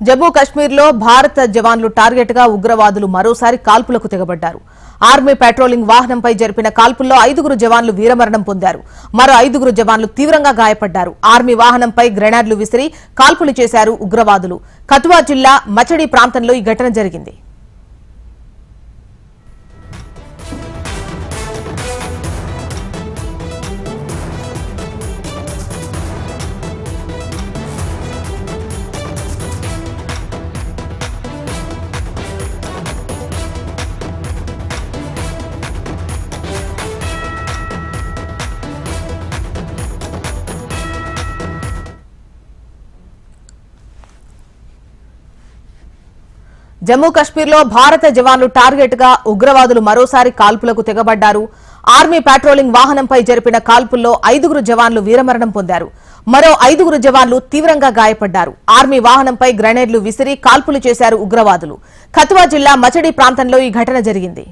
జమ్మూ కశ్మీర్లో భారత జవాన్లు టార్గెట్గా ఉగ్రవాదులు మరోసారి కాల్పులకు తెగబడ్డారు. ఆర్మీ పెట్రోలింగ్ వాహనంపై జరిపిన కాల్పుల్లో 5 జవాన్లు వీరమరణం పొందారు. మరో 5 జవాన్లు తీవ్రంగా గాయపడ్డారు. ఆర్మీ వాహనంపై గ్రెనేడ్లు విసిరి కాల్పులు చేశారు ఉగ్రవాదులు. కథువా జిల్లా మచడి ప్రాంతంలో ఈ ఘటన జరిగింది. జమ్మూ కశ్మీర్లో భారత జవాన్లు టార్గెట్గా ఉగ్రవాదులు మరోసారి కాల్పులకు తెగబడ్డారు. ఆర్మీ పెట్రోలింగ్ వాహనంపై జరిపిన కాల్పుల్లో 5 జవాన్లు వీరమరణం పొందారు. మరో 5 జవాన్లు తీవ్రంగా గాయపడ్డారు. ఆర్మీ వాహనంపై గ్రెనేడ్లు విసిరి కాల్పులు చేశారు ఉగ్రవాదులు. కథువా జిల్లా మచడి ప్రాంతంలో ఈ ఘటన జరిగింది.